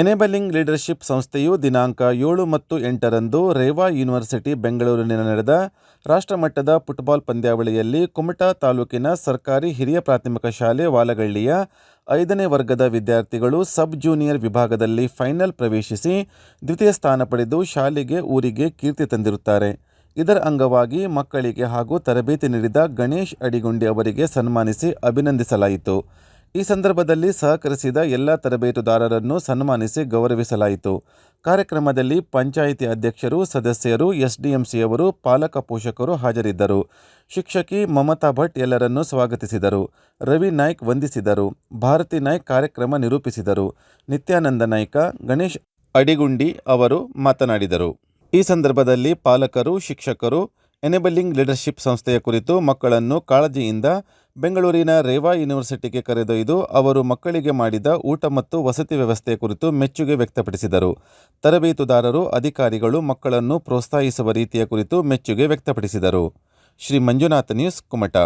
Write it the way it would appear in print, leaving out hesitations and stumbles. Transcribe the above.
Enabling leadership ಸಂಸ್ಥೆಯು ದಿನಾಂಕ 7 ಮತ್ತು 8ರಂದು ರೇವಾ ಯೂನಿವರ್ಸಿಟಿ ಬೆಂಗಳೂರಿನಲ್ಲಿ ನಡೆದ ರಾಷ್ಟ್ರಮಟ್ಟದ ಫುಟ್ಬಾಲ್ ಪಂದ್ಯಾವಳಿಯಲ್ಲಿ ಕುಮಟಾ ತಾಲೂಕಿನ ಸರ್ಕಾರಿ ಹಿರಿಯ ಪ್ರಾಥಮಿಕ ಶಾಲೆ ವಾಲಗಳ್ಳಿಯ 5ನೇ ವರ್ಗದ ವಿದ್ಯಾರ್ಥಿಗಳು ಸಬ್ ಜೂನಿಯರ್ ವಿಭಾಗದಲ್ಲಿ ಫೈನಲ್ ಪ್ರವೇಶಿಸಿ ದ್ವಿತೀಯ ಸ್ಥಾನ ಪಡೆದು ಶಾಲೆಗೆ ಊರಿಗೆ ಕೀರ್ತಿ ತಂದಿರುತ್ತಾರೆ. ಇದರ ಅಂಗವಾಗಿ ಮಕ್ಕಳಿಗೆ ಹಾಗೂ ತರಬೇತಿ ನೀಡಿದ ಗಣೇಶ್ ಅಡಿಗುಂಡಿ ಅವರಿಗೆ ಸನ್ಮಾನಿಸಿ ಅಭಿನಂದಿಸಲಾಯಿತು. ಈ ಸಂದರ್ಭದಲ್ಲಿ ಸಹಕರಿಸಿದ ಎಲ್ಲ ತರಬೇತುದಾರರನ್ನು ಸನ್ಮಾನಿಸಿ ಗೌರವಿಸಲಾಯಿತು. ಕಾರ್ಯಕ್ರಮದಲ್ಲಿ ಪಂಚಾಯಿತಿ ಅಧ್ಯಕ್ಷರು, ಸದಸ್ಯರು, ಎಸ್ಡಿಎಂಸಿಯವರು, ಪಾಲಕ ಪೋಷಕರು ಹಾಜರಿದ್ದರು. ಶಿಕ್ಷಕಿ ಮಮತಾ ಭಟ್ ಎಲ್ಲರನ್ನೂ ಸ್ವಾಗತಿಸಿದರು. ರವಿ ನಾಯ್ಕ್ ವಂದಿಸಿದರು. ಭಾರತಿ ನಾಯ್ಕ್ ಕಾರ್ಯಕ್ರಮ ನಿರೂಪಿಸಿದರು. ನಿತ್ಯಾನಂದ ನಾಯ್ಕ, ಗಣೇಶ್ ಅಡಿಗುಂಡಿ ಅವರು ಮಾತನಾಡಿದರು. ಈ ಸಂದರ್ಭದಲ್ಲಿ ಪಾಲಕರು, ಶಿಕ್ಷಕರು ಎನೇಬಲಿಂಗ್ ಲೀಡರ್ಶಿಪ್ ಸಂಸ್ಥೆಯ ಕುರಿತು ಮಕ್ಕಳನ್ನು ಕಾಳಜಿಯಿಂದ ಬೆಂಗಳೂರಿನ ರೇವಾ ಯೂನಿವರ್ಸಿಟಿಗೆ ಕರೆದೊಯ್ದು ಅವರು ಮಕ್ಕಳಿಗೆ ಮಾಡಿದ ಊಟ ಮತ್ತು ವಸತಿ ವ್ಯವಸ್ಥೆ ಕುರಿತು ಮೆಚ್ಚುಗೆ ವ್ಯಕ್ತಪಡಿಸಿದರು. ತರಬೇತುದಾರರು, ಅಧಿಕಾರಿಗಳು ಮಕ್ಕಳನ್ನು ಪ್ರೋತ್ಸಾಹಿಸುವ ರೀತಿಯ ಕುರಿತು ಮೆಚ್ಚುಗೆ ವ್ಯಕ್ತಪಡಿಸಿದರು. ಶ್ರೀ ಮಂಜುನಾಥ ನ್ಯೂಸ್, ಕುಮಟಾ.